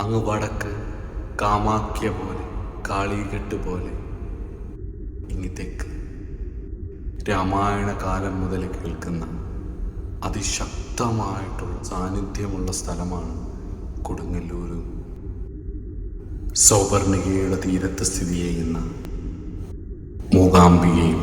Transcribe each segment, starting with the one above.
അങ്ങ് വടക്ക് കാമാക്യ പോലെ, കാളികെട്ട് പോലെ. ഇങ്ങി തെക്ക് രാമായണ കാലം മുതൽ കേൾക്കുന്ന അതിശക്തമായിട്ടുള്ള സാന്നിധ്യമുള്ള സ്ഥലമാണ് കൊടുങ്ങല്ലൂരും. സൗപർണികയുടെ തീരത്ത് സ്ഥിതി ചെയ്യുന്ന മൂകാംബികയും.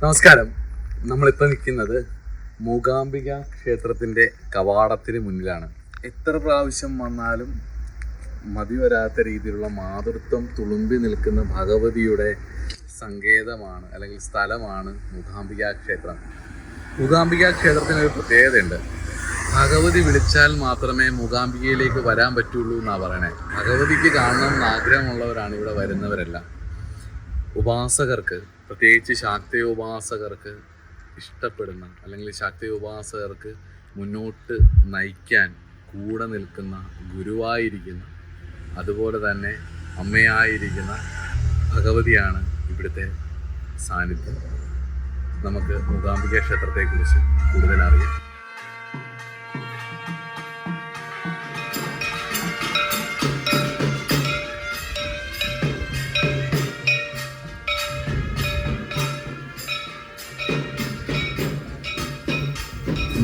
നമസ്കാരം. നമ്മളിപ്പോൾ നിൽക്കുന്നത് മൂകാംബിക ക്ഷേത്രത്തിൻ്റെ കവാടത്തിന് മുന്നിലാണ്. എത്ര പ്രാവശ്യം വന്നാലും മതി വരാത്ത രീതിയിലുള്ള മാതൃത്വം തുളുമ്പി നിൽക്കുന്ന ഭഗവതിയുടെ സങ്കേതമാണ് അല്ലെങ്കിൽ സ്ഥലമാണ് മൂകാംബിക ക്ഷേത്രം. മൂകാംബിക ക്ഷേത്രത്തിനൊരു പ്രത്യേകതയുണ്ട്. ഭഗവതി വിളിച്ചാൽ മാത്രമേ മൂകാംബികയിലേക്ക് വരാൻ പറ്റുള്ളൂ എന്നാണ് പറയണേ. ഭഗവതിക്ക് കാണണമെന്ന് ആഗ്രഹമുള്ളവരാണ് ഇവിടെ വരുന്നവരെല്ലാം. ഉപാസകർക്ക്, പ്രത്യേകിച്ച് ശാക്തേയോപാസകർക്ക് ഇഷ്ടപ്പെടുന്ന അല്ലെങ്കിൽ ശാക്തേയോപാസകർക്ക് മുന്നോട്ട് നയിക്കാൻ കൂടെ നിൽക്കുന്ന, ഗുരുവായിരിക്കുന്ന, അതുപോലെ തന്നെ അമ്മയായിരിക്കുന്ന ഭഗവതിയാണ് ഇവിടുത്തെ സാന്നിധ്യം. നമുക്ക് മൂകാംബിക ക്ഷേത്രത്തെക്കുറിച്ച് കൂടുതൽ അറിയാം.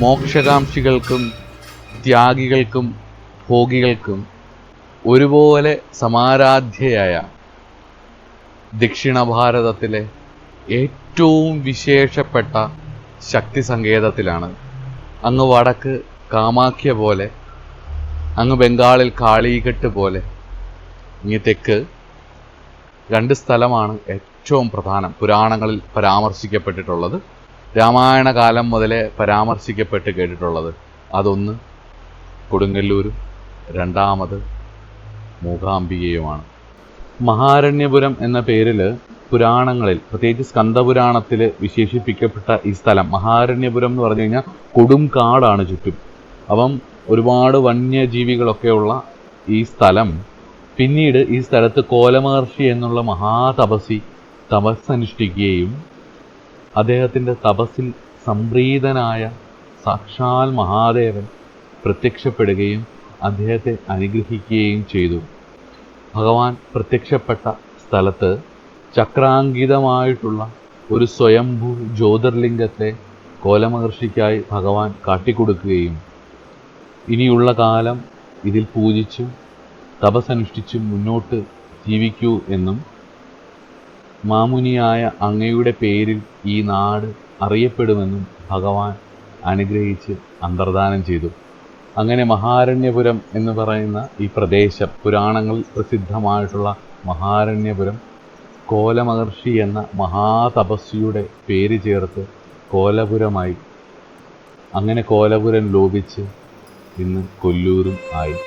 മോക്ഷകാംക്ഷികൾക്കും ത്യാഗികൾക്കും ഭോഗികൾക്കും ഒരുപോലെ സമാരാധ്യയായ ദക്ഷിണ ഭാരതത്തിലെ ഏറ്റവും വിശേഷപ്പെട്ട ശക്തി സങ്കേതത്തിലാണ്. അങ്ങ് വടക്ക് കാമാക്യ പോലെ, അങ്ങ് ബംഗാളിൽ കാളികെട്ട് പോലെ, ഇങ്ങ് തെക്ക് രണ്ട് സ്ഥലമാണ് ഏറ്റവും പ്രധാനം പുരാണങ്ങളിൽ പരാമർശിക്കപ്പെട്ടിട്ടുള്ളത്. രാമായണ കാലം മുതലേ പരാമർശിക്കപ്പെട്ട് കേട്ടിട്ടുള്ളത്. അതൊന്ന് കൊടുങ്ങല്ലൂരും രണ്ടാമത് മൂകാംബികയുമാണ്. മഹാരണ്യപുരം എന്ന പേരിൽ പുരാണങ്ങളിൽ, പ്രത്യേകിച്ച് സ്കന്ദപുരാണത്തിൽ വിശേഷിപ്പിക്കപ്പെട്ട ഈ സ്ഥലം മഹാരണ്യപുരം എന്ന് പറഞ്ഞു കഴിഞ്ഞാൽ കൊടും കാടാണ് ചുറ്റും. അപ്പം ഒരുപാട് വന്യജീവികളൊക്കെയുള്ള ഈ സ്ഥലം പിന്നീട് ഈ സ്ഥലത്ത് കോലമഹർഷി എന്നുള്ള മഹാതപസി തപസ്സനുഷ്ഠിക്കുകയും അദ്ദേഹത്തിൻ്റെ തപസ്സിൽ സംപ്രീതനായ സാക്ഷാൽ മഹാദേവൻ പ്രത്യക്ഷപ്പെടുകയും അദ്ദേഹത്തെ അനുഗ്രഹിക്കുകയും ചെയ്തു. ഭഗവാൻ പ്രത്യക്ഷപ്പെട്ട സ്ഥലത്ത് ചക്രാങ്കിതമായിട്ടുള്ള ഒരു സ്വയംഭൂ ജ്യോതിർലിംഗത്തെ കോലമഹർഷിക്കായി ഭഗവാൻ കാട്ടിക്കൊടുക്കുകയും ഇനിയുള്ള കാലം ഇതിൽ പൂജിച്ചും തപസ്സനുഷ്ഠിച്ചും മുന്നോട്ട് ജീവിക്കൂ എന്നും മാമുനിയായ അങ്ങയുടെ പേരിൽ ഈ നാട് അറിയപ്പെടുമെന്നും ഭഗവാൻ അനുഗ്രഹിച്ച് അന്തർദാനം ചെയ്തു. അങ്ങനെ മഹാരണ്യപുരം എന്ന് പറയുന്ന ഈ പ്രദേശം, പുരാണങ്ങളിൽ പ്രസിദ്ധമായിട്ടുള്ള മഹാരണ്യപുരം, കോലമഹർഷി എന്ന മഹാതപസ്വിയുടെ പേര് ചേർത്ത് കോലപുരമായി. അങ്ങനെ കോലപുരം ലോപിച്ച് ഇന്ന് കൊല്ലൂരും ആയി.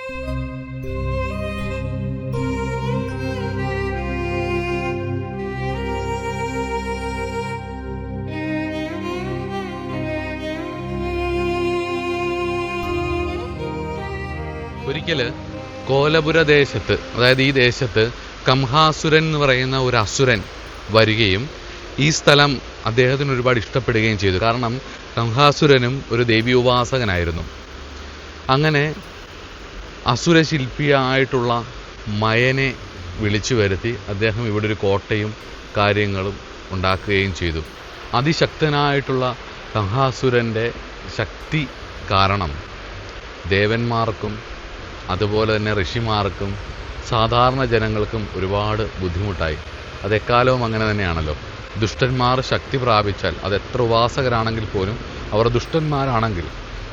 ഒരിക്കൽ കോലപുര ദേശത്ത്, അതായത് ഈ ദേശത്ത് കംഹാസുരൻ എന്ന് പറയുന്ന ഒരു അസുരൻ വരികയും ഈ സ്ഥലം അദ്ദേഹത്തിന് ഒരുപാട് ഇഷ്ടപ്പെടുകയും ചെയ്തു. കാരണം കംഹാസുരനും ഒരു ദേവീയോപാസകനായിരുന്നു. അങ്ങനെ അസുരശില്പിയായിട്ടുള്ള മയനെ വിളിച്ചു വരുത്തി അദ്ദേഹം ഇവിടെ ഒരു കോട്ടയും കാര്യങ്ങളും ഉണ്ടാക്കുകയും ചെയ്തു. അതിശക്തനായിട്ടുള്ള കംഹാസുരൻ്റെ ശക്തി കാരണം ദേവന്മാർക്കും അതുപോലെ തന്നെ ഋഷിമാർക്കും സാധാരണ ജനങ്ങൾക്കും ഒരുപാട് ബുദ്ധിമുട്ടായി. അതെക്കാലവും അങ്ങനെ തന്നെയാണല്ലോ. ദുഷ്ടന്മാർ ശക്തി പ്രാപിച്ചാൽ, അതെത്ര ഉപാസകരാണെങ്കിൽ പോലും അവർ ദുഷ്ടന്മാരാണെങ്കിൽ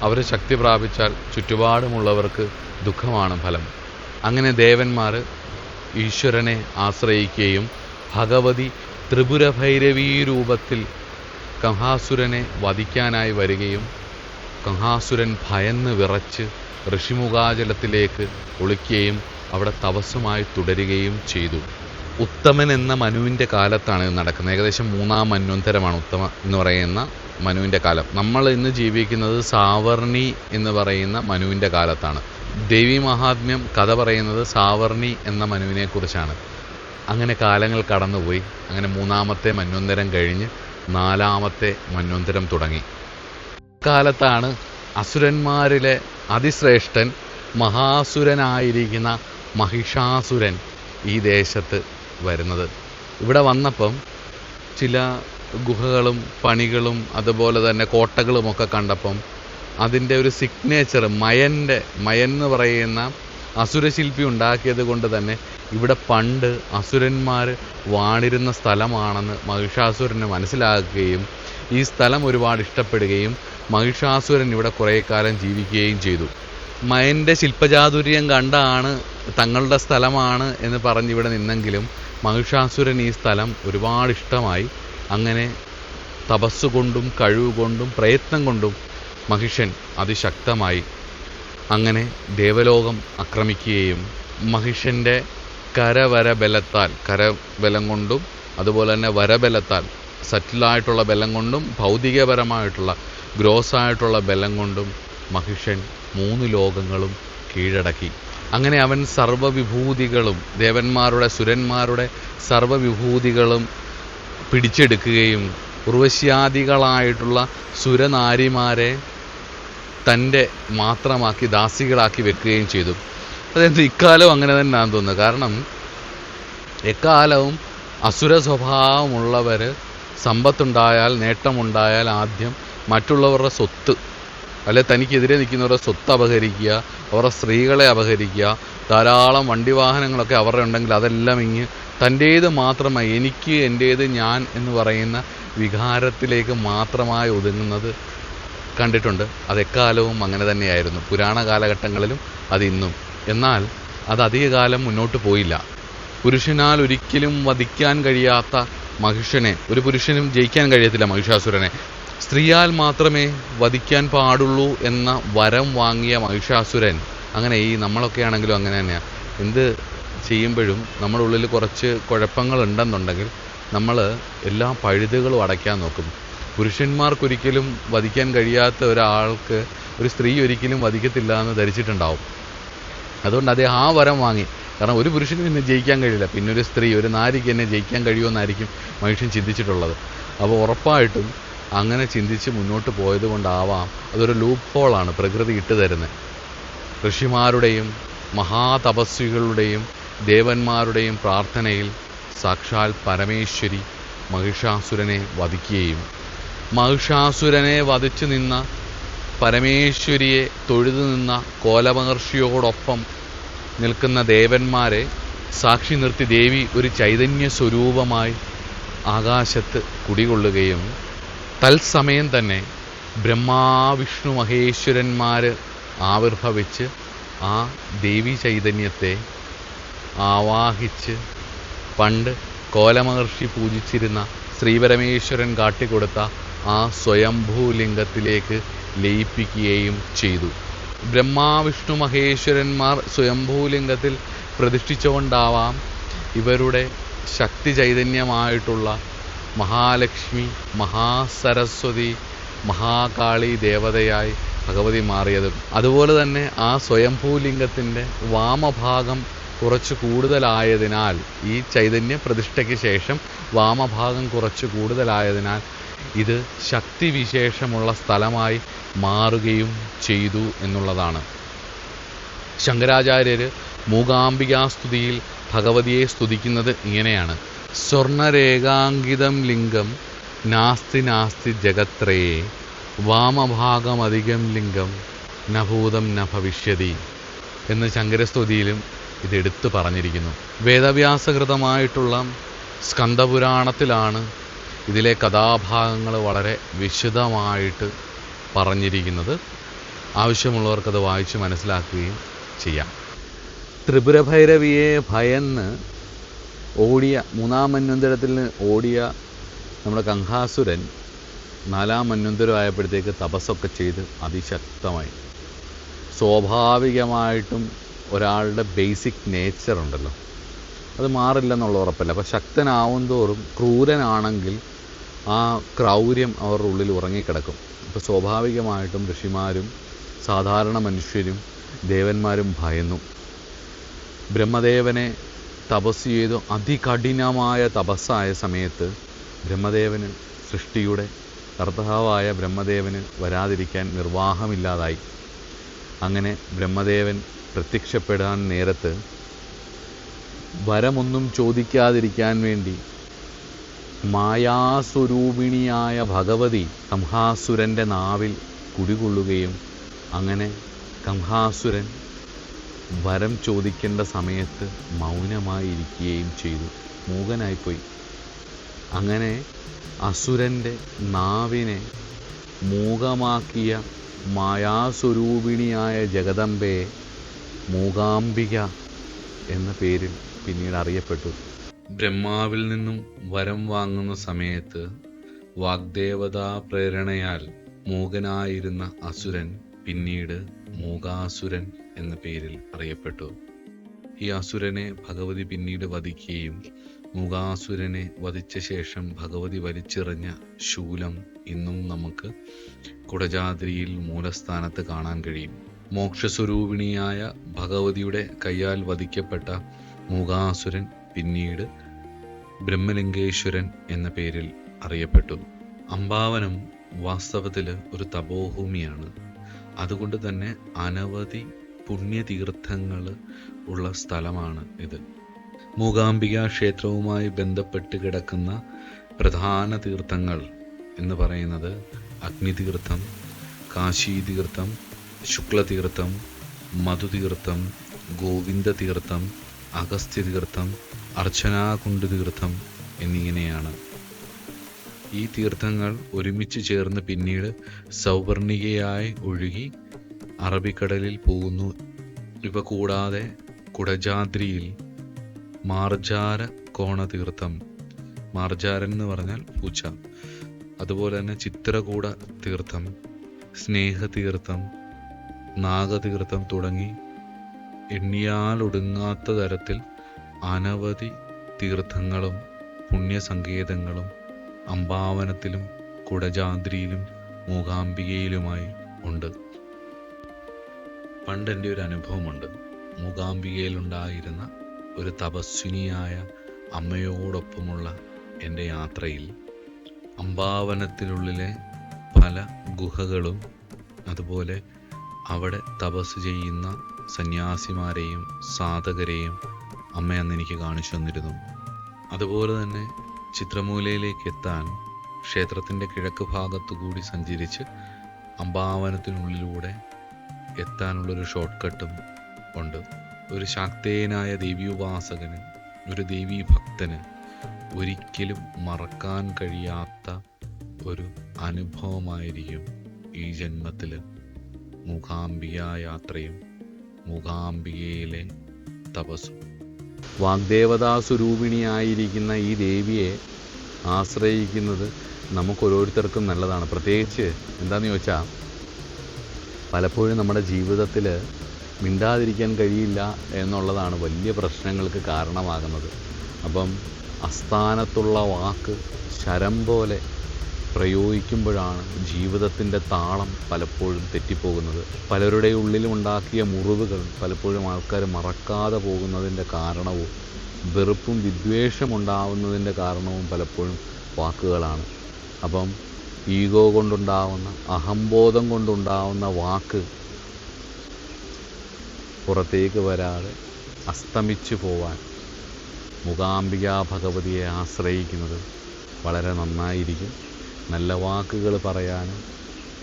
അവർ ശക്തി പ്രാപിച്ചാൽ ചുറ്റുപാടുമുള്ളവർക്ക് ദുഃഖമാണ് ഫലം. അങ്ങനെ ദേവന്മാർ ഈശ്വരനെ ആശ്രയിക്കുകയും ഭഗവതി ത്രിപുരഭൈരവീ രൂപത്തിൽ കംഹാസുരനെ വധിക്കാനായി വരികയും കംഹാസുരൻ ഭയന്ന് വിറച്ച് ഋഷിമുഖാചലത്തിലേക്ക് ഒളിക്കുകയും അവിടെ തപസ്സുമായി തുടരുകയും ചെയ്തു. ഉത്തമൻ എന്ന മനുവിൻ്റെ കാലത്താണ് ഇത് നടക്കുന്നത്. ഏകദേശം 3-ാം മന്വന്തരമാണ് ഉത്തമ എന്ന് പറയുന്ന മനുവിൻ്റെ കാലം. നമ്മൾ ഇന്ന് ജീവിക്കുന്നത് സാവർണി എന്ന് പറയുന്ന മനുവിൻ്റെ കാലത്താണ്. ദേവി മഹാത്മ്യം കഥ പറയുന്നത് സാവർണി എന്ന മനുവിനെക്കുറിച്ചാണ്. അങ്ങനെ കാലങ്ങൾ കടന്നുപോയി. അങ്ങനെ 3-ാമത്തെ മന്വന്തരം കഴിഞ്ഞ് 4-ാമത്തെ മന്വന്തരം തുടങ്ങി. കാലത്താണ് അസുരന്മാരിലെ അതിശ്രേഷ്ഠൻ മഹാസുരനായിരിക്കുന്ന മഹിഷാസുരൻ ഈ ദേശത്ത് വരുന്നത്. ഇവിടെ വന്നപ്പം ചില ഗുഹകളും പണികളും അതുപോലെ തന്നെ കോട്ടകളുമൊക്കെ കണ്ടപ്പം അതിൻ്റെ ഒരു സിഗ്നേച്ചർ മയൻ എന്ന് പറയുന്ന അസുരശില്പി ഉണ്ടാക്കിയത് കൊണ്ട് തന്നെ ഇവിടെ പണ്ട് അസുരന്മാർ വാണിരുന്ന സ്ഥലമാണെന്ന് മഹിഷാസുരന് മനസ്സിലാക്കുകയും ഈ സ്ഥലം ഒരുപാട് ഇഷ്ടപ്പെടുകയും മഹിഷാസുരൻ ഇവിടെ കുറേ കാലം ജീവിക്കുകയും ചെയ്തു. മയൻ്റെ ശില്പചാതുര്യം കണ്ടാണ് തങ്ങളുടെ സ്ഥലമാണ് എന്ന് പറഞ്ഞിവിടെ നിന്നെങ്കിലും മഹിഷാസുരൻ ഈ സ്ഥലം ഒരുപാട് ഇഷ്ടമായി. അങ്ങനെ തപസ്സുകൊണ്ടും കഴിവുകൊണ്ടും പ്രയത്നം കൊണ്ടും മഹിഷൻ അതിശക്തമായി. അങ്ങനെ ദേവലോകം ആക്രമിക്കുകയും മഹിഷൻ്റെ കരബലം കൊണ്ടും അതുപോലെ തന്നെ വരബലത്താൽ സറ്റിലായിട്ടുള്ള ബലം കൊണ്ടും ഭൗതികപരമായിട്ടുള്ള ഗ്രോസായിട്ടുള്ള ബലം കൊണ്ടും മഹിഷൻ 3 ലോകങ്ങളും കീഴടക്കി. അങ്ങനെ അവൻ സർവ്വവിഭൂതികളും ദേവന്മാരുടെ സുരന്മാരുടെ സർവ്വവിഭൂതികളും പിടിച്ചെടുക്കുകയും ഉർവശ്യാദികളായിട്ടുള്ള സുരനാരിമാരെ തൻ്റെ മാത്രമാക്കി ദാസികളാക്കി വെക്കുകയും ചെയ്തു. അതായത് ഇക്കാലവും അങ്ങനെ തന്നെയാണെന്ന് തോന്നുന്നത്. കാരണം എക്കാലവും അസുര സ്വഭാവമുള്ളവർ സമ്പത്തുണ്ടായാൽ നേട്ടമുണ്ടായാൽ ആദ്യം മറ്റുള്ളവരുടെ സ്വത്ത് അല്ലെ തനിക്കെതിരെ നിൽക്കുന്നവരുടെ സ്വത്ത് അപഹരിക്കുക, അവരുടെ സ്ത്രീകളെ അപഹരിക്കുക, ധാരാളം വണ്ടി വാഹനങ്ങളൊക്കെ അവരുടെ ഉണ്ടെങ്കിൽ അതെല്ലാം തൻ്റേത് മാത്രമായി എനിക്ക് എൻ്റേത് ഞാൻ എന്ന് പറയുന്ന വികാരത്തിലേക്ക് മാത്രമായി ഒതുങ്ങുന്നത് കണ്ടിട്ടുണ്ട്. അതെക്കാലവും അങ്ങനെ തന്നെയായിരുന്നു. പുരാണ കാലഘട്ടങ്ങളിലും അതിന്നും. എന്നാൽ അത് അധികകാലം മുന്നോട്ട് പോയില്ല. പുരുഷനാൽ ഒരിക്കലും വധിക്കാൻ കഴിയാത്ത മഹിഷനെ ഒരു പുരുഷനും ജയിക്കാൻ കഴിയത്തില്ല. മഹിഷാസുരനെ സ്ത്രീയാൽ മാത്രമേ വധിക്കാൻ പാടുള്ളൂ എന്ന വരം വാങ്ങിയ മഹിഷാസുരൻ അങ്ങനെ നമ്മളൊക്കെ ആണെങ്കിലും അങ്ങനെ തന്നെയാണ്. എന്ത് ചെയ്യുമ്പോഴും നമ്മുടെ ഉള്ളിൽ കുറച്ച് കുഴപ്പങ്ങളുണ്ടെന്നുണ്ടെങ്കിൽ നമ്മൾ എല്ലാ പഴുതുകളും അടയ്ക്കാൻ നോക്കും. പുരുഷന്മാർക്കൊരിക്കലും വധിക്കാൻ കഴിയാത്ത ഒരാൾക്ക് ഒരു സ്ത്രീ ഒരിക്കലും വധിക്കത്തില്ല എന്ന് ധരിച്ചിട്ടുണ്ടാവും. അതുകൊണ്ട് അദ്ദേഹം ആ വരം വാങ്ങി. കാരണം ഒരു പുരുഷനും എന്നെ ജയിക്കാൻ കഴിയില്ല, പിന്നെ ഒരു സ്ത്രീ ഒരു നാരിക്ക് എന്നെ ജയിക്കാൻ കഴിയുമെന്നായിരിക്കും മനുഷ്യൻ ചിന്തിച്ചിട്ടുള്ളത്. അപ്പോൾ ഉറപ്പായിട്ടും അങ്ങനെ ചിന്തിച്ച് മുന്നോട്ട് പോയത് കൊണ്ടാവാം അതൊരു ലൂപ്പ് ഹോളാണ് പ്രകൃതി ഇട്ട് തരുന്നത്. ഋഷിമാരുടെയും മഹാതപസ്വികളുടെയും ദേവന്മാരുടെയും പ്രാർത്ഥനയിൽ സാക്ഷാൽ പരമേശ്വരി മഹിഷാസുരനെ വധിക്കുകയും മഹിഷാസുരനെ വധിച്ചു നിന്ന പരമേശ്വരിയെ തൊഴുതു നിന്ന കോലമഹർഷിയോടൊപ്പം നിൽക്കുന്ന ദേവന്മാരെ സാക്ഷി നിർത്തി ദേവി ഒരു ചൈതന്യ സ്വരൂപമായി ആകാശത്ത് കുടികൊള്ളുകയും തത്സമയം തന്നെ ബ്രഹ്മാവിഷ്ണു മഹേശ്വരന്മാർ ആവിർഭവിച്ച് ആ ദേവി ചൈതന്യത്തെ ആവാഹിച്ച് പണ്ട് കോലമഹർഷി പൂജിച്ചിരുന്ന ശ്രീപരമേശ്വരൻ കാട്ടിക്കൊടുത്ത ആ സ്വയംഭൂലിംഗത്തിലേക്ക് ലയിപ്പിക്കുകയും ചെയ്തു. ബ്രഹ്മാവിഷ്ണു മഹേശ്വരന്മാർ സ്വയംഭൂലിംഗത്തിൽ പ്രതിഷ്ഠിച്ചുകൊണ്ടാവാം ഇവരുടെ ശക്തി ചൈതന്യമായിട്ടുള്ള മഹാലക്ഷ്മി, മഹാസരസ്വതി, മഹാകാളി ദേവതയായി ഭഗവതി മാറിയതും. അതുപോലെ തന്നെ ആ സ്വയംഭൂലിംഗത്തിൻ്റെ വാമഭാഗം കുറച്ച് കൂടുതലായതിനാൽ ഈ ചൈതന്യ പ്രതിഷ്ഠയ്ക്ക് ശേഷം വാമഭാഗം കുറച്ച് കൂടുതലായതിനാൽ ഇത് ശക്തിവിശേഷമുള്ള സ്ഥലമായി മാറുകയും ചെയ്തു എന്നുള്ളതാണ്. ശങ്കരാചാര്യർ മൂകാംബികാസ്തുതിയിൽ ഭഗവതിയെ സ്തുതിക്കുന്നത് ഇങ്ങനെയാണ്: സ്വർണരേഖാങ്കിതം ലിംഗം നാസ്തി നാസ്തി ജഗത്രയേ വാമഭാഗമധികം ലിംഗം നഭൂതം ന ഭവിഷ്യതി എന്ന് ശങ്കരസ്തുതിയിലും ഇതെടുത്തു പറഞ്ഞിരിക്കുന്നു. വേദവ്യാസകൃതമായിട്ടുള്ള സ്കന്ദപുരാണത്തിലാണ് ഇതിലെ കഥാഭാഗങ്ങൾ വളരെ വിശദമായിട്ട് പറഞ്ഞിരിക്കുന്നത്. ആവശ്യമുള്ളവർക്കത് വായിച്ച് മനസ്സിലാക്കുകയും ചെയ്യാം. ത്രിപുരഭൈരവിയെ ഭയന്ന് ഓടിയ 3-ാം മന്വന്തരത്തിൽ ഓടിയ നമ്മുടെ കംഹാസുരൻ 4-ാം മന്വന്തരം ആയപ്പോഴത്തേക്ക് തപസ്സൊക്കെ ചെയ്ത് അതിശക്തമായി. സ്വാഭാവികമായിട്ടും ഒരാളുടെ ബേസിക് നേച്ചർ ഉണ്ടല്ലോ, അത് മാറില്ലെന്നുള്ള ഉറപ്പല്ല. അപ്പോൾ ശക്തനാവും തോറും ക്രൂരനാണെങ്കിൽ ആ ക്രൗര്യം അവരുടെ ഉള്ളിൽ ഉറങ്ങിക്കിടക്കും. അപ്പോൾ സ്വാഭാവികമായിട്ടും ഋഷിമാരും സാധാരണ മനുഷ്യരും ദേവന്മാരും ഭയന്നു. ബ്രഹ്മദേവനെ തപസ് ചെയ്തു. അതികഠിനമായ തപസ്സായ സമയത്ത് ബ്രഹ്മദേവന്, സൃഷ്ടിയുടെ കർത്താവായ ബ്രഹ്മദേവന് വരാതിരിക്കാൻ നിർവാഹമില്ലാതായി. അങ്ങനെ ബ്രഹ്മദേവൻ പ്രത്യക്ഷപ്പെടാൻ നേരത്ത് വരമൊന്നും ചോദിക്കാതിരിക്കാൻ വേണ്ടി മായാസ്വരൂപിണിയായ ഭഗവതി കംഹാസുരൻ്റെ നാവിൽ കുടികൊള്ളുകയും അങ്ങനെ കംഹാസുരൻ വരം ചോദിക്കേണ്ട സമയത്ത് മൗനമായിരിക്കുകയും ചെയ്തു, മൂകനായിപ്പോയി. അങ്ങനെ അസുരൻ്റെ നാവിനെ മൂകമാക്കിയ മായാസ്വരൂപിണിയായ ജഗദംബയെ മൂകാംബിക എന്ന പേരിൽ പിന്നീട് അറിയപ്പെട്ടു. ബ്രഹ്മാവിൽ നിന്നും വരം വാങ്ങുന്ന സമയത്ത് വാഗ്ദേവതാ പ്രേരണയാൽ മൂകനായിരുന്ന അസുരൻ പിന്നീട് മൂകാസുരൻ എന്ന പേരിൽ അറിയപ്പെട്ടു. ഈ അസുരനെ ഭഗവതി പിന്നീട് വധിക്കുകയും മൂകാസുരനെ വധിച്ച ശേഷം ഭഗവതി വലിച്ചെറിഞ്ഞ ശൂലം ഇന്നും നമുക്ക് കുടജാദ്രിയിൽ മൂലസ്ഥാനത്ത് കാണാൻ കഴിയും. മോക്ഷസ്വരൂപിണിയായ ഭഗവതിയുടെ കയ്യാൽ വധിക്കപ്പെട്ട മൂകാസുരൻ പിന്നീട് ബ്രഹ്മലിംഗേശ്വരൻ എന്ന പേരിൽ അറിയപ്പെട്ടു. അംബാവനം വാസ്തവത്തിൽ ഒരു തപോഭൂമിയാണ്. അതുകൊണ്ട് തന്നെ അനവധി പുണ്യതീർത്ഥങ്ങൾ ഉള്ള സ്ഥലമാണ് ഇത്. മൂകാംബിക ക്ഷേത്രവുമായി ബന്ധപ്പെട്ട് കിടക്കുന്ന പ്രധാന തീർത്ഥങ്ങൾ എന്ന് പറയുന്നത് അഗ്നിതീർത്ഥം, കാശീതീർത്ഥം, ശുക്ലതീർത്ഥം, മധുതീർത്ഥം, ഗോവിന്ദതീർത്ഥം, അഗസ്ത്യതീർത്ഥം, അർച്ചനാകുണ്ഡതീർത്ഥം എന്നിങ്ങനെയാണ്. ഈ തീർത്ഥങ്ങൾ ഒരുമിച്ച് ചേർന്ന് പിന്നീട് സൗവർണികയായി ഒഴുകി അറബിക്കടലിൽ പോകുന്നു. ഇവ കൂടാതെ കുടജാദ്രിയിൽ മാർജാര കോണതീർത്ഥം, മാർജാരൻ എന്ന് പറഞ്ഞാൽ പൂച്ച, അതുപോലെ തന്നെ ചിത്രകൂട തീർത്ഥം, സ്നേഹതീർത്ഥം, നാഗതീർത്ഥം തുടങ്ങി എണ്ണിയാലൊടുങ്ങാത്ത തരത്തിൽ അനവധി തീർത്ഥങ്ങളും പുണ്യസങ്കേതങ്ങളും അംബാവനത്തിലും കുടജാദ്രിയിലും മൂകാംബികയിലുമായി ഉണ്ട്. പണ്ടെൻ്റെ ഒരു അനുഭവമുണ്ട്. മൂകാംബികയിലുണ്ടായിരുന്ന ഒരു തപസ്വിനിയായ അമ്മയോടൊപ്പമുള്ള എൻ്റെ യാത്രയിൽ അംബാവനത്തിനുള്ളിലെ പല ഗുഹകളും അതുപോലെ അവിടെ തപസ് ചെയ്യുന്ന സന്യാസിമാരെയും സാധകരെയും അമ്മ അന്ന് എനിക്ക് കാണിച്ചു തന്നിരുന്നു. അതുപോലെ തന്നെ ചിത്രമൂലയിലേക്ക് എത്താൻ ക്ഷേത്രത്തിൻ്റെ കിഴക്ക് ഭാഗത്തു കൂടി സഞ്ചരിച്ച് അംബാവനത്തിനുള്ളിലൂടെ എത്താനുള്ളൊരു ഷോർട്ട് കട്ടും ഉണ്ട്. ഒരു ശാക്തേയനായ ദേവീഉപാസകന്, ഒരു ദേവീഭക്തന് ഒരിക്കലും മറക്കാൻ കഴിയാത്ത ഒരു അനുഭവമായിരിക്കും ഈ ജന്മത്തിൽ മൂകാംബിക യാത്രയും മൂകാംബികയിലെ തപസ്സും. വാഗ്ദേവതാസ്വരൂപിണിയായിരിക്കുന്ന ഈ ദേവിയെ ആശ്രയിക്കുന്നത് നമുക്കോരോരുത്തർക്കും നല്ലതാണ്. പ്രത്യേകിച്ച് എന്താണെന്ന് ചോദിച്ചാൽ, പലപ്പോഴും നമ്മുടെ ജീവിതത്തിൽ മിണ്ടാതിരിക്കാൻ കഴിയില്ല എന്നുള്ളതാണ് വലിയ പ്രശ്നങ്ങൾക്ക് കാരണമാകുന്നത്. അപ്പം അസ്ഥാനത്തുള്ള വാക്ക് ശരം പോലെ പ്രയോഗിക്കുമ്പോഴാണ് ജീവിതത്തിൻ്റെ താളം പലപ്പോഴും തെറ്റിപ്പോകുന്നത്. പലരുടെ ഉള്ളിലും ഉണ്ടാക്കിയ മുറിവുകൾ പലപ്പോഴും ആൾക്കാർ മറക്കാതെ പോകുന്നതിൻ്റെ കാരണവും വെറുപ്പും വിദ്വേഷമുണ്ടാവുന്നതിൻ്റെ കാരണവും പലപ്പോഴും വാക്കുകളാണ്. അപ്പം ഈഗോ കൊണ്ടുണ്ടാവുന്ന, അഹംബോധം കൊണ്ടുണ്ടാവുന്ന വാക്ക് പുറത്തേക്ക് വരാതെ അസ്തമിച്ചു പോവാൻ മൂകാംബിക ഭഗവതിയെ ആശ്രയിക്കുന്നത് വളരെ നന്നായിരിക്കും. നല്ല വാക്കുകൾ പറയാനും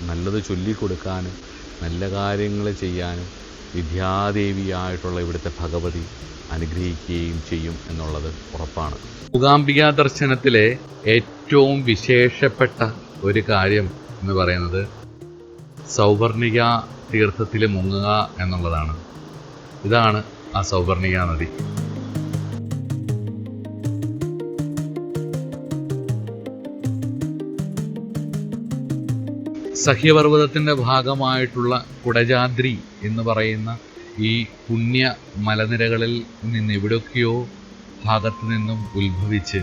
നല്ലത് ചൊല്ലിക്കൊടുക്കാനും നല്ല കാര്യങ്ങൾ ചെയ്യാനും വിദ്യാദേവിയായിട്ടുള്ള ഇവിടുത്തെ ഭഗവതി അനുഗ്രഹിക്കുകയും ചെയ്യും എന്നുള്ളത് ഉറപ്പാണ്. മൂകാംബിക ദർശനത്തിലെ ഏറ്റവും വിശേഷപ്പെട്ട ഒരു കാര്യം എന്ന് പറയുന്നത് സൗവർണിക തീർത്ഥത്തിൽ മുങ്ങുക എന്നുള്ളതാണ്. ഇതാണ് ആ സൗവർണിക നദി. സഹ്യപർവ്വതത്തിൻ്റെ ഭാഗമായിട്ടുള്ള കുടജാദ്രി എന്ന് പറയുന്ന ഈ പുണ്യ മലനിരകളിൽ നിന്ന് എവിടെയൊക്കെയോ ഭാഗത്തു നിന്നും ഉത്ഭവിച്ച്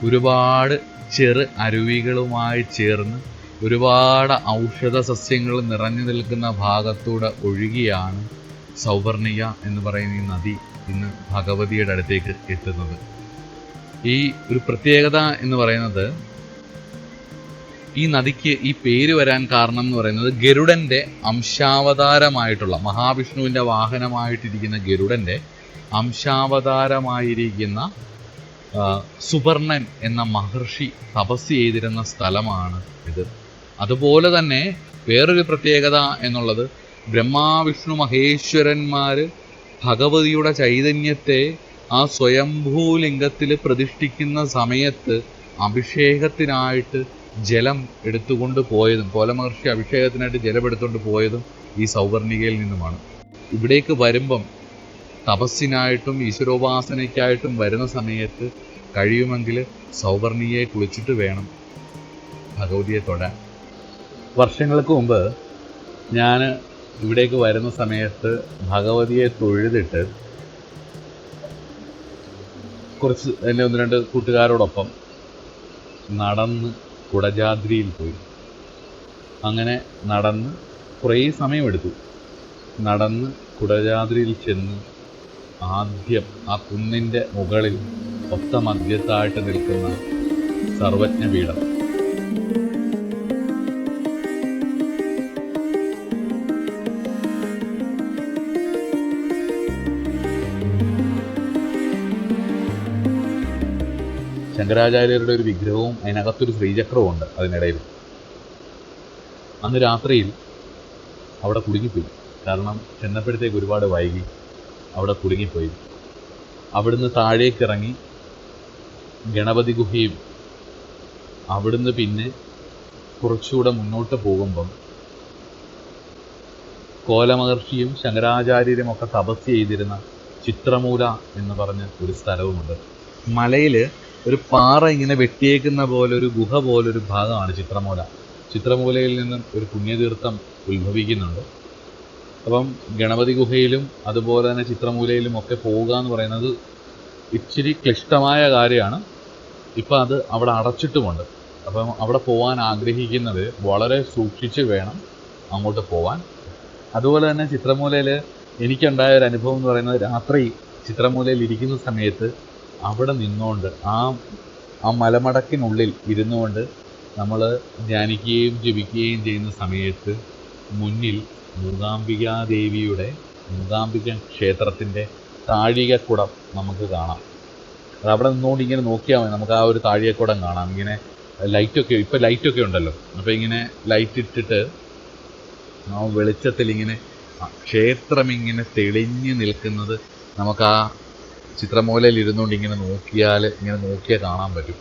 ഒരുപാട് ചെറു അരുവികളുമായി ചേർന്ന് ഒരുപാട് ഔഷധ സസ്യങ്ങൾ നിറഞ്ഞു നിൽക്കുന്ന ഭാഗത്തൂടെ ഒഴുകിയാണ് സൗവർണിക എന്ന് പറയുന്ന ഈ നദി ഇന്ന് ഭഗവതിയുടെ അടുത്തേക്ക് എത്തുന്നത്. ഈ ഒരു പ്രത്യേകത എന്ന് പറയുന്നത്, ഈ നദിക്ക് ഈ പേര് വരാൻ കാരണം എന്ന് പറയുന്നത് ഗരുഡൻ്റെ അംശാവതാരമായിട്ടുള്ള, മഹാവിഷ്ണുവിൻ്റെ വാഹനമായിട്ടിരിക്കുന്ന ഗരുഡൻ്റെ അംശാവതാരമായിരിക്കുന്ന സുപർണൻ എന്ന മഹർഷി തപസ് ചെയ്തിരുന്ന സ്ഥലമാണ് ഇത്. അതുപോലെ തന്നെ വേറൊരു പ്രത്യേകത എന്നുള്ളത്, ബ്രഹ്മാവിഷ്ണു മഹേശ്വരന്മാർ ഭഗവതിയുടെ ചൈതന്യത്തെ ആ സ്വയംഭൂലിംഗത്തിൽ പ്രതിഷ്ഠിക്കുന്ന സമയത്ത് അഭിഷേകത്തിനായിട്ട് ജലം എടുത്തുകൊണ്ട് പോയതും, കോലമഹർഷി അഭിഷേകത്തിനായിട്ട് ജലം എടുത്തുകൊണ്ട് പോയതും ഈ സൗവർണികയിൽ നിന്നുമാണ്. ഇവിടേക്ക് വരുമ്പം തപസ്സിനായിട്ടും ഈശ്വരോപാസനയ്ക്കായിട്ടും വരുന്ന സമയത്ത് കഴിയുമെങ്കിൽ സൗവർണികയെ കുളിച്ചിട്ട് വേണം ഭഗവതിയെ തൊടാൻ. വർഷങ്ങൾക്ക് മുമ്പ് ഞാൻ ഇവിടേക്ക് വരുന്ന സമയത്ത് ഭഗവതിയെ തൊഴുതിട്ട് കുറച്ച് എൻ്റെ 1-2 കൂട്ടുകാരോടൊപ്പം നടന്ന് കുടജാദ്രിയിൽ പോയി. അങ്ങനെ നടന്ന് കുറേ സമയമെടുത്തു. നടന്ന് കുടജാദ്രിയിൽ ചെന്ന് ആദ്യം ആ കുന്നിൻ്റെ മുകളിൽ ഒത്ത മധ്യത്തായിട്ട് നിൽക്കുന്ന സർവജ്ഞപീഠം, ശങ്കരാചാര്യരുടെ ഒരു വിഗ്രഹവും അതിനകത്തൊരു ശ്രീചക്രവും ഉണ്ട് അതിനിടയിൽ. അന്ന് രാത്രിയിൽ അവിടെ കുടുങ്ങിപ്പോയി. കാരണം ചെന്നപ്പോഴത്തേക്ക് ഒരുപാട് വൈകി, അവിടെ കുടുങ്ങിപ്പോയി. അവിടുന്ന് താഴേക്കിറങ്ങി ഗണപതി ഗുഹയും അവിടുന്ന് പിന്നെ കുറച്ചുകൂടെ മുന്നോട്ട് പോകുമ്പം കോലമഹർഷിയും ശങ്കരാചാര്യരും ഒക്കെ തപസ് ചെയ്തിരുന്ന ചിത്രമൂല എന്ന് പറഞ്ഞ ഒരു സ്ഥലവുമുണ്ട്. മലയിൽ ഒരു പാറ ഇങ്ങനെ വെട്ടിയേക്കുന്ന പോലെ ഒരു ഗുഹ പോലൊരു ഭാഗമാണ് ചിത്രമൂല. ചിത്രമൂലയിൽ നിന്നും ഒരു പുണ്യതീർത്ഥം ഉത്ഭവിക്കുന്നുണ്ട്. അപ്പം ഗണപതി ഗുഹയിലും അതുപോലെ തന്നെ ചിത്രമൂലയിലും ഒക്കെ പോവുക എന്ന് പറയുന്നത് ഇച്ചിരി ക്ലിഷ്ടമായ കാര്യമാണ്. ഇപ്പം അത് അവിടെ അടച്ചിട്ടുമുണ്ട്. അപ്പം അവിടെ പോകാൻ ആഗ്രഹിക്കുന്നത് വളരെ സൂക്ഷിച്ച് വേണം അങ്ങോട്ട് പോകാൻ. അതുപോലെ തന്നെ ചിത്രമൂലയിൽ എനിക്കുണ്ടായ ഒരു അനുഭവം എന്ന് പറയുന്നത്, രാത്രി ചിത്രമൂലയിൽ ഇരിക്കുന്ന സമയത്ത് അവിടെ നിന്നുകൊണ്ട് ആ മലമടക്കിനുള്ളിൽ ഇരുന്നുകൊണ്ട് നമ്മൾ ധ്യാനിക്കുകയും ജപിക്കുകയും ചെയ്യുന്ന സമയത്ത് മുന്നിൽ മൂകാംബികാദേവിയുടെ, മൂകാംബിക ക്ഷേത്രത്തിൻ്റെ താഴികക്കുടം നമുക്ക് കാണാം. അത് അവിടെ നിന്നുകൊണ്ട് ഇങ്ങനെ നോക്കിയാൽ മതി, നമുക്ക് ആ ഒരു താഴികക്കുടം കാണാം. ഇങ്ങനെ ലൈറ്റൊക്കെ, ഇപ്പോൾ ലൈറ്റൊക്കെ ഉണ്ടല്ലോ, അപ്പോൾ ഇങ്ങനെ ലൈറ്റ് ഇട്ടിട്ട് ആ വെളിച്ചത്തിൽ ഇങ്ങനെ ക്ഷേത്രം ഇങ്ങനെ തെളിഞ്ഞ് നിൽക്കുന്നത് നമുക്ക് ആ ചിത്രമൂലയിൽ ഇരുന്നുകൊണ്ട് ഇങ്ങനെ നോക്കിയാൽ കാണാൻ പറ്റും.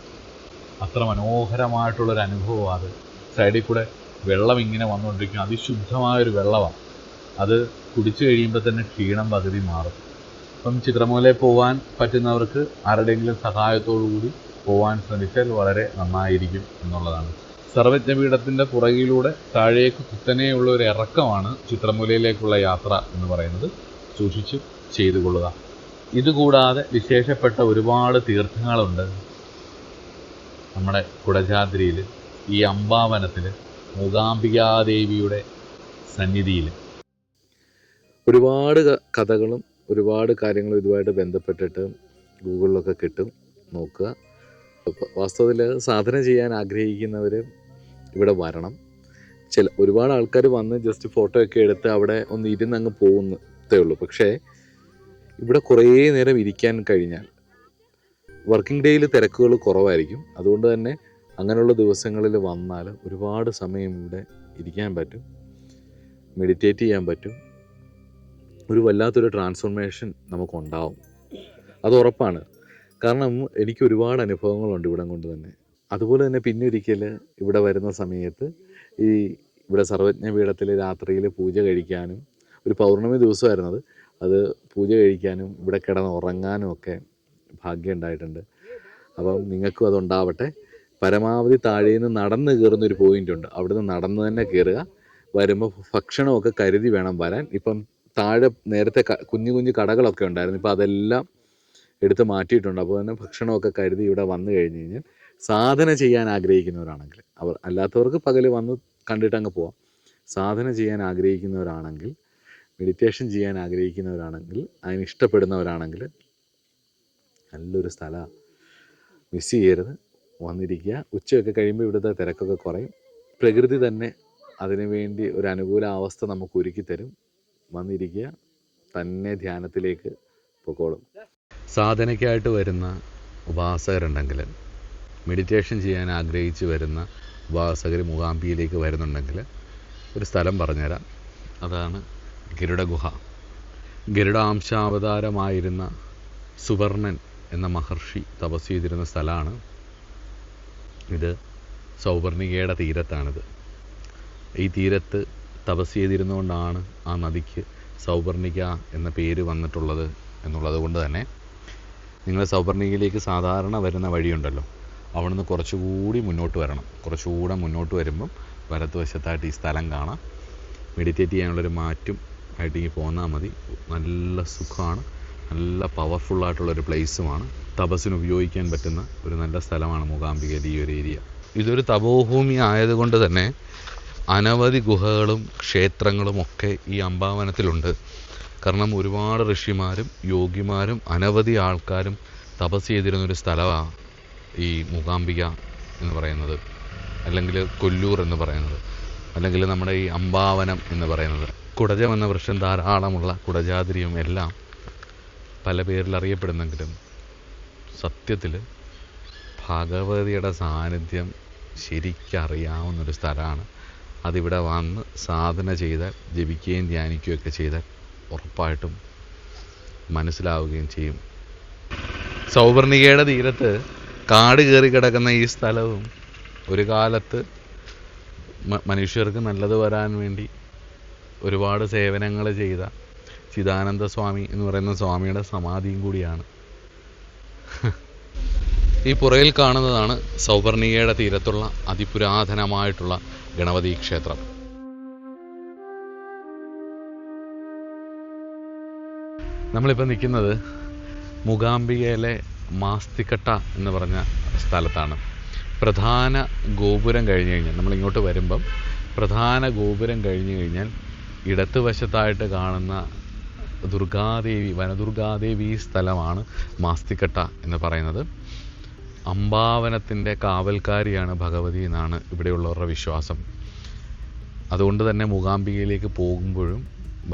അത്ര മനോഹരമായിട്ടുള്ളൊരു അനുഭവമാണ് അത്. സൈഡിൽ കൂടെ വെള്ളം ഇങ്ങനെ വന്നുകൊണ്ടിരിക്കും. അതിശുദ്ധമായൊരു വെള്ളമാണ്. അത് കുടിച്ചു കഴിയുമ്പോൾ തന്നെ ക്ഷീണം പകുതി മാറും. അപ്പം ചിത്രമൂലയിൽ പോകാൻ പറ്റുന്നവർക്ക് ആരുടെയെങ്കിലും സഹായത്തോടു കൂടി പോകാൻ ശ്രമിച്ചാൽ വളരെ നന്നായിരിക്കും എന്നുള്ളതാണ്. സർവജ്ഞപീഠത്തിൻ്റെ പുറകിലൂടെ താഴേക്ക് കുത്തനെയുള്ള ഒരു ഇറക്കമാണ് ചിത്രമൂലയിലേക്കുള്ള യാത്ര എന്ന് പറയുന്നത്. സൂക്ഷിച്ച് ചെയ്തു കൊള്ളുക. ഇതുകൂടാതെ വിശേഷപ്പെട്ട ഒരുപാട് തീർത്ഥങ്ങളുണ്ട് നമ്മുടെ കുടജാദ്രിയിൽ, ഈ അംബാവനത്തിൽ, മൂകാംബികാദേവിയുടെ സന്നിധിയിൽ. ഒരുപാട് കഥകളും ഒരുപാട് കാര്യങ്ങളും ഇതുമായിട്ട് ബന്ധപ്പെട്ടിട്ട് ഗൂഗിളിലൊക്കെ കിട്ടും, നോക്കുക. വാസ്തവത്തിൽ സാധന ചെയ്യാൻ ആഗ്രഹിക്കുന്നവർ ഇവിടെ വരണം. ഒരുപാട് ആൾക്കാർ വന്ന് ജസ്റ്റ് ഫോട്ടോ ഒക്കെ എടുത്ത് അവിടെ ഒന്ന് ഇരുന്നങ്ങ് പോകുന്നതേ ഉള്ളൂ. പക്ഷേ ഇവിടെ കുറേ നേരം ഇരിക്കാൻ കഴിഞ്ഞാൽ, വർക്കിംഗ് ഡേയിൽ തിരക്കുകൾ കുറവായിരിക്കും. അതുകൊണ്ട് തന്നെ അങ്ങനെയുള്ള ദിവസങ്ങളിൽ വന്നാൽ ഒരുപാട് സമയം ഇവിടെ ഇരിക്കാൻ പറ്റും, മെഡിറ്റേറ്റ് ചെയ്യാൻ പറ്റും. ഒരു വല്ലാത്തൊരു ട്രാൻസ്ഫോർമേഷൻ നമുക്കുണ്ടാവും, അത് ഉറപ്പാണ്. കാരണം എനിക്ക് ഒരുപാട് അനുഭവങ്ങളുണ്ട് ഇവിടം കൊണ്ട് തന്നെ. അതുപോലെ തന്നെ പിന്നെ ഒരിക്കൽ ഇവിടെ വരുന്ന സമയത്ത് ഇവിടെ സർവജ്ഞപീഠത്തിൽ രാത്രിയിൽ പൂജ കഴിക്കാനും, ഒരു പൗർണമി ദിവസമായിരുന്നത്, അത് പൂജ കഴിക്കാനും ഇവിടെ കിടന്ന് ഉറങ്ങാനും ഒക്കെ ഭാഗ്യം ഉണ്ടായിട്ടുണ്ട്. അപ്പം നിങ്ങൾക്കും അതുണ്ടാവട്ടെ. പരമാവധി താഴേന്ന് നടന്ന് കയറുന്നൊരു പോയിൻ്റ് ഉണ്ട്, അവിടുന്ന് നടന്ന് തന്നെ കയറുക. വരുമ്പോൾ ഭക്ഷണമൊക്കെ കരുതി വേണം വരാൻ. ഇപ്പം താഴെ നേരത്തെ കുഞ്ഞു കുഞ്ഞു കടകളൊക്കെ ഉണ്ടായിരുന്നു, ഇപ്പം അതെല്ലാം എടുത്ത് മാറ്റിയിട്ടുണ്ട്. അപ്പോൾ തന്നെ ഭക്ഷണമൊക്കെ കരുതി ഇവിടെ വന്നു കഴിഞ്ഞ് കഴിഞ്ഞാൽ സാധന ചെയ്യാൻ ആഗ്രഹിക്കുന്നവരാണെങ്കിൽ, അല്ലാത്തവർക്ക് പകൽ വന്ന് കണ്ടിട്ട് അങ്ങ് പോവാം. സാധന ചെയ്യാൻ ആഗ്രഹിക്കുന്നവരാണെങ്കിൽ, മെഡിറ്റേഷൻ ചെയ്യാൻ ആഗ്രഹിക്കുന്നവരാണെങ്കിൽ, അതിന് ഇഷ്ടപ്പെടുന്നവരാണെങ്കിൽ നല്ലൊരു സ്ഥലമാണ്, മിസ് ചെയ്യരുത്, വന്നിരിക്കുക. ഉച്ചയൊക്കെ കഴിയുമ്പോൾ ഇവിടുത്തെ തിരക്കൊക്കെ കുറയും. പ്രകൃതി തന്നെ അതിനുവേണ്ടി ഒരു അനുകൂലാവസ്ഥ നമുക്ക് ഒരുക്കി തരും. വന്നിരിക്കുക, തന്നെ ധ്യാനത്തിലേക്ക് പൊക്കോളും. സാധനയ്ക്കായിട്ട് വരുന്ന ഉപാസകരുണ്ടെങ്കിൽ, മെഡിറ്റേഷൻ ചെയ്യാൻ ആഗ്രഹിച്ച് വരുന്ന ഉപാസകർ മൂകാംബികയിലേക്ക് വരുന്നുണ്ടെങ്കിൽ ഒരു സ്ഥലം പറഞ്ഞുതരാം. അതാണ് ഗരുഡഗുഹ. ഗരുഡാംശാവതാരമായിരുന്ന സുവർണൻ എന്ന മഹർഷി തപസ് ചെയ്തിരുന്ന സ്ഥലമാണ് ഇത്. സൗവർണികയുടെ തീരത്താണിത്. ഈ തീരത്ത് തപസ് ചെയ്തിരുന്നുകൊണ്ടാണ് ആ നദിക്ക് സൗവർണിക എന്ന പേര് വന്നിട്ടുള്ളത് എന്നുള്ളത് കൊണ്ട് തന്നെ നിങ്ങൾ സൗവർണികയിലേക്ക് സാധാരണ വരുന്ന വഴിയുണ്ടല്ലോ, അവിടുന്ന് കുറച്ചുകൂടി മുന്നോട്ട് വരണം. കുറച്ചുകൂടെ മുന്നോട്ട് വരുമ്പം വലത്തുവശത്തായിട്ട് ഈ സ്ഥലം കാണാം. മെഡിറ്റേറ്റ് ചെയ്യാനുള്ളൊരു മാറ്റും ആയിട്ട് ഈ പോന്നാൽ മതി. നല്ല സുഖമാണ്, നല്ല പവർഫുള്ളായിട്ടുള്ളൊരു പ്ലേസുമാണ്. തപസ്സിന് ഉപയോഗിക്കാൻ പറ്റുന്ന ഒരു നല്ല സ്ഥലമാണ് മൂകാംബികയിലെ ഈ ഒരു ഏരിയ. ഇതൊരു തപോഭൂമി ആയതുകൊണ്ട് തന്നെ അനവധി ഗുഹകളും ക്ഷേത്രങ്ങളും ഒക്കെ ഈ അംബാവനത്തിലുണ്ട്. കാരണം ഒരുപാട് ഋഷിമാരും യോഗിമാരും അനവധി ആൾക്കാരും തപസ് ചെയ്തിരുന്നൊരു സ്ഥലമാണ് ഈ മൂകാംബിക എന്ന് പറയുന്നത്, അല്ലെങ്കിൽ കൊല്ലൂർ എന്ന് പറയുന്നത്, അല്ലെങ്കിൽ നമ്മുടെ ഈ അംബാവനം എന്ന് പറയുന്നത്. കുടജം എന്ന വൃക്ഷം ധാരാളമുള്ള കുടജാദ്രിയും എല്ലാം പല പേരിൽ അറിയപ്പെടുന്നെങ്കിലും സത്യത്തിൽ ഭഗവതിയുടെ സാന്നിധ്യം ശരിക്കറിയാവുന്നൊരു സ്ഥലമാണ്. അതിവിടെ വന്ന് സാധന ചെയ്താൽ, ജപിക്കുകയും ധ്യാനിക്കുകയൊക്കെ ചെയ്താൽ ഉറപ്പായിട്ടും മനസ്സിലാവുകയും ചെയ്യും. സൗവർണികയുടെ തീരത്ത് കാട് കയറി കിടക്കുന്ന ഈ സ്ഥലവും ഒരു കാലത്ത് മനുഷ്യർക്ക് നല്ലത് വരാൻ വേണ്ടി ഒരുപാട് സേവനങ്ങൾ ചെയ്ത ചിദാനന്ദ സ്വാമി എന്ന് പറയുന്ന സ്വാമിയുടെ സമാധിയും കൂടിയാണ്. ഈ പുറയിൽ കാണുന്നതാണ് സൗവർണികയുടെ തീരത്തുള്ള അതിപുരാതനമായിട്ടുള്ള ഗണപതി ക്ഷേത്രം. നമ്മളിപ്പോൾ നിൽക്കുന്നത് മൂകാംബികയിലെ മാസ്തിക്കട്ട എന്ന് പറഞ്ഞ സ്ഥലത്താണ്. പ്രധാന ഗോപുരം കഴിഞ്ഞ് കഴിഞ്ഞാൽ, നമ്മളിങ്ങോട്ട് വരുമ്പം പ്രധാന ഗോപുരം കഴിഞ്ഞ് കഴിഞ്ഞാൽ ഇടത്ത് വശത്തായിട്ട് കാണുന്ന ദുർഗാദേവി, വനദുർഗാദേവി സ്ഥലമാണ് മാസ്തിക്കട്ട എന്ന് പറയുന്നത്. അംബാവനത്തിൻ്റെ കാവൽക്കാരിയാണ് ഭഗവതി എന്നാണ് ഇവിടെയുള്ളവരുടെ വിശ്വാസം. അതുകൊണ്ട് തന്നെ മൂകാംബികയിലേക്ക് പോകുമ്പോഴും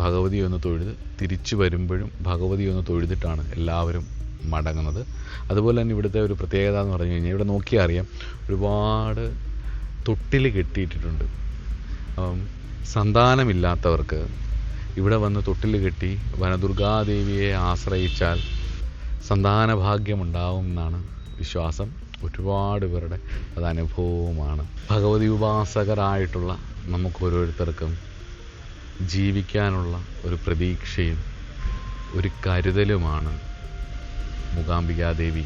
ഭഗവതി ഒന്ന് തൊഴുത്, തിരിച്ചു വരുമ്പോഴും ഭഗവതി ഒന്ന് തൊഴുതിട്ടാണ് എല്ലാവരും മടങ്ങുന്നത്. അതുപോലെ തന്നെ ഇവിടുത്തെ ഒരു പ്രത്യേകത എന്ന് പറഞ്ഞു കഴിഞ്ഞാൽ, ഇവിടെ നോക്കിയാൽ അറിയാം, ഒരുപാട് തൊട്ടിൽ കെട്ടിയിട്ടിട്ടുണ്ട്. സന്താനമില്ലാത്തവർക്ക് ഇവിടെ വന്ന് തൊട്ടിൽ കെട്ടി വനദുർഗാദേവിയെ ആശ്രയിച്ചാൽ സന്താനഭാഗ്യമുണ്ടാവും എന്നാണ് വിശ്വാസം. ഒരുപാട് പേരുടെ അത് അനുഭവവുമാണ്. ഭഗവതി ഉപാസകരായിട്ടുള്ള നമുക്ക് ഓരോരുത്തർക്കും ജീവിക്കാനുള്ള ഒരു പ്രതീക്ഷയും ഒരു കരുതലുമാണ് മൂകാംബികാദേവി.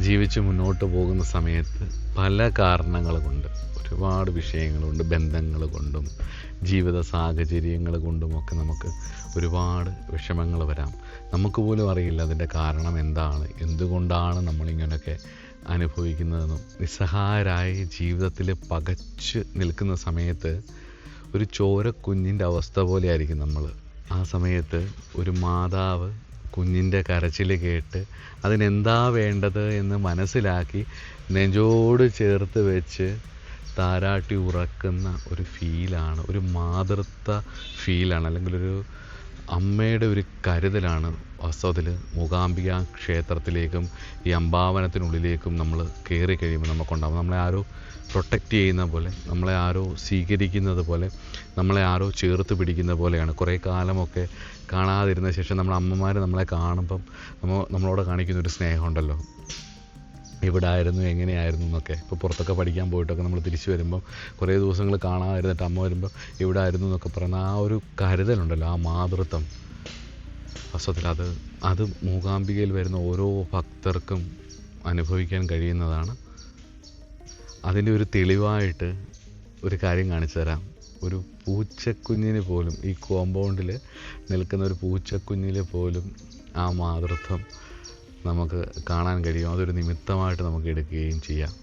ജീവിച്ച് മുന്നോട്ട് പോകുന്ന സമയത്ത് പല കാരണങ്ങൾ കൊണ്ട്, ഒരുപാട് വിഷയങ്ങളുണ്ട്, ബന്ധങ്ങൾ കൊണ്ടും ജീവിത സാഹചര്യങ്ങൾ കൊണ്ടുമൊക്കെ നമുക്ക് ഒരുപാട് വിഷമങ്ങൾ വരാം. നമുക്ക് പോലും അറിയില്ല അതിൻ്റെ കാരണം എന്താണ്, എന്തുകൊണ്ടാണ് നമ്മളിങ്ങനെയൊക്കെ അനുഭവിക്കുന്നതെന്നും. നിസ്സഹായരായി ജീവിതത്തിൽ പകച്ച് നിൽക്കുന്ന സമയത്ത് ഒരു ചോരക്കുഞ്ഞിൻ്റെ അവസ്ഥ പോലെ ആയിരിക്കും നമ്മൾ. ആ സമയത്ത് ഒരു മാതാവ് കുഞ്ഞിൻ്റെ കരച്ചിൽ കേട്ട് അതിനെന്താ വേണ്ടത് എന്ന് മനസ്സിലാക്കി നെഞ്ചോട് ചേർത്ത് വെച്ച് താരാട്ടി ഉറക്കുന്ന ഒരു ഫീലാണ്, ഒരു മാതൃത്വ ഫീലാണ്, അല്ലെങ്കിൽ ഒരു അമ്മയുടെ ഒരു കരുതലാണ് വാസ്തവത്തിൽ മൂകാംബിക ക്ഷേത്രത്തിലേക്കും ഈ അംബാവനത്തിനുള്ളിലേക്കും നമ്മൾ കയറി കഴിയുമ്പോൾ നമുക്കുണ്ടാകും. നമ്മളെ ആരോ പ്രൊട്ടക്റ്റ് ചെയ്യുന്ന പോലെ, നമ്മളെ ആരോ സ്വീകരിക്കുന്നത് പോലെ, നമ്മളെ ആരോ ചേർത്ത് പിടിക്കുന്ന പോലെയാണ്. കുറേ കാലമൊക്കെ കാണാതിരുന്ന ശേഷം നമ്മൾ അമ്മമാർ നമ്മളെ കാണുമ്പം നമ്മളോട് കാണിക്കുന്നൊരു സ്നേഹമുണ്ടല്ലോ, ഇവിടെ ആയിരുന്നു, എങ്ങനെയായിരുന്നു എന്നൊക്കെ. ഇപ്പോൾ പുറത്തൊക്കെ പഠിക്കാൻ പോയിട്ടൊക്കെ നമ്മൾ തിരിച്ചു വരുമ്പം കുറേ ദിവസങ്ങൾ കാണാതിരുന്നിട്ട് അമ്മ വരുമ്പോൾ ഇവിടെ ആയിരുന്നു എന്നൊക്കെ പറയുന്ന ആ ഒരു കരുതലുണ്ടല്ലോ, ആ മാതൃത്വം, വാസ്തവത്തിൽ അത് മൂകാംബികയിൽ വരുന്ന ഓരോ ഭക്തർക്കും അനുഭവിക്കാൻ കഴിയുന്നതാണ്. അതിൻ്റെ ഒരു തെളിവായിട്ട് ഒരു കാര്യം കാണിച്ചു തരാം. ഒരു പൂച്ചക്കുഞ്ഞിന് പോലും, ഈ കോമ്പൗണ്ടിൽ നിൽക്കുന്ന ഒരു പൂച്ചക്കുഞ്ഞിന് പോലും ആ മാതൃത്വം നമുക്ക് കാണാൻ കഴിയും. അതൊരു നിമിത്തമായിട്ട് നമുക്ക് എടുക്കുകയും ചെയ്യാം.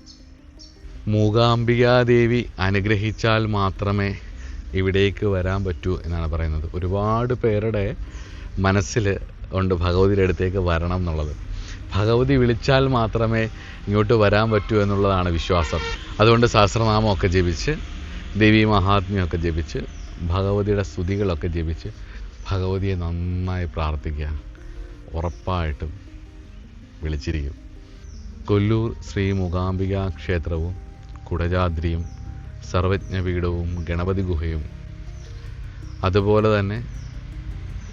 മൂകാംബികാദേവി അനുഗ്രഹിച്ചാൽ മാത്രമേ ഇവിടേക്ക് വരാൻ പറ്റൂ എന്നാണ് പറയുന്നത്. ഒരുപാട് പേരുടെ മനസ്സിൽ ഉണ്ട് ഭഗവതിയുടെ അടുത്തേക്ക് വരണം എന്നുള്ളത്. ഭഗവതി വിളിച്ചാൽ മാത്രമേ ഇങ്ങോട്ട് വരാൻ പറ്റൂ എന്നുള്ളതാണ് വിശ്വാസം. അതുകൊണ്ട് സഹസ്രനാമമൊക്കെ ജപിച്ച്, ദേവീ മഹാത്മ്യമൊക്കെ ജപിച്ച്, ഭഗവതിയുടെ സ്തുതികളൊക്കെ ജപിച്ച് ഭഗവതിയെ നന്നായി പ്രാർത്ഥിക്കുക. ഉറപ്പായിട്ടും വിളിച്ചിരിക്കും. കൊല്ലൂർ ശ്രീ മൂകാംബിക ക്ഷേത്രവും കുടജാദ്രിയും സർവജ്ഞപീഠവും ഗണപതി ഗുഹയും അതുപോലെ തന്നെ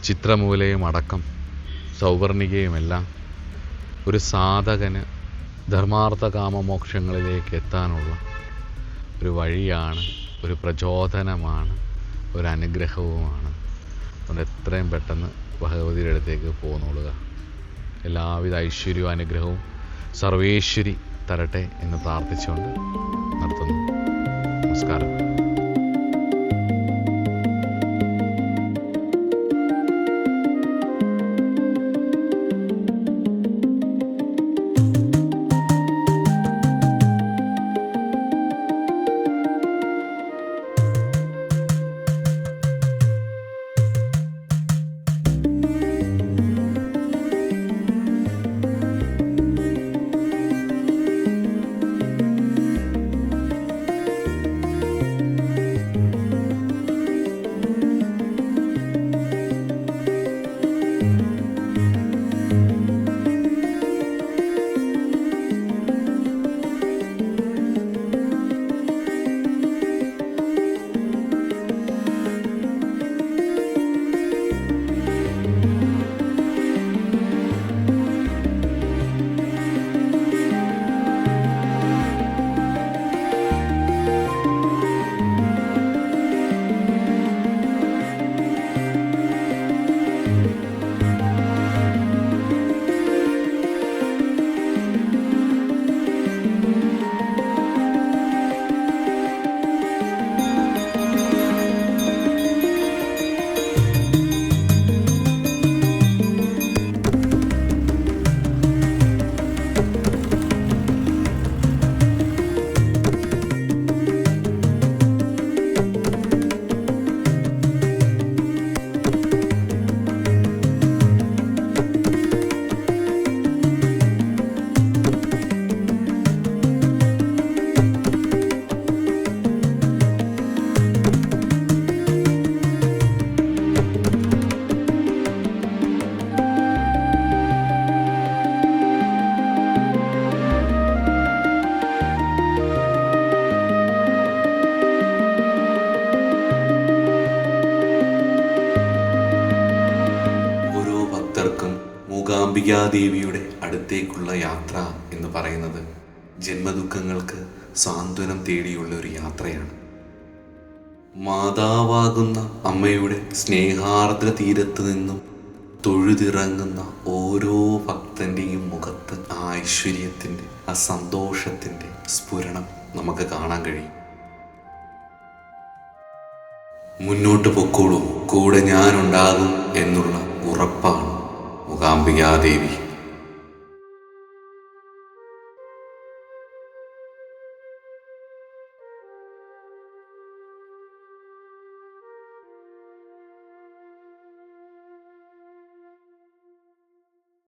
ചിത്രമൂലയും അടക്കം സൗവർണികയുമെല്ലാം ഒരു സാധകന് ധർമാർത്ഥ കാമമോക്ഷങ്ങളിലേക്ക് എത്താനുള്ള ഒരു വഴിയാണ്, ഒരു പ്രചോദനമാണ്, ഒരു അനുഗ്രഹവുമാണ്. അതുകൊണ്ട് എത്രയും പെട്ടെന്ന് ഭഗവതിയുടെ അടുത്തേക്ക് പോന്നോളുക. എല്ലാവിധ ഐശ്വര്യവും അനുഗ്രഹവും സർവേശ്വരി തരട്ടെ എന്ന് പ്രാർത്ഥിച്ചുകൊണ്ട് നിർത്തുന്നു. നമസ്കാരം. മൂകാംബികാദേവിയുടെ അടുത്തേക്കുള്ള യാത്ര എന്ന് പറയുന്നത് ജന്മദുഃഖങ്ങൾക്ക് സാന്ത്വനം തേടിയുള്ള ഒരു യാത്രയാണ്. മാതാവാകുന്ന അമ്മയുടെ സ്നേഹാർദ്ര തീരത്ത് നിന്നും തൊഴുതിറങ്ങുന്ന ഓരോ ഭക്തൻ്റെയും മുഖത്ത് ആ ഐശ്വര്യത്തിൻ്റെ, ആ സന്തോഷത്തിൻ്റെ സ്ഫുരണം നമുക്ക് കാണാൻ കഴിയും. മുന്നോട്ട് പൊക്കോളൂ, കൂടെ ഞാനുണ്ടാകും എന്നുള്ള ഉറപ്പാണ് മൂകാംബികാദേവി.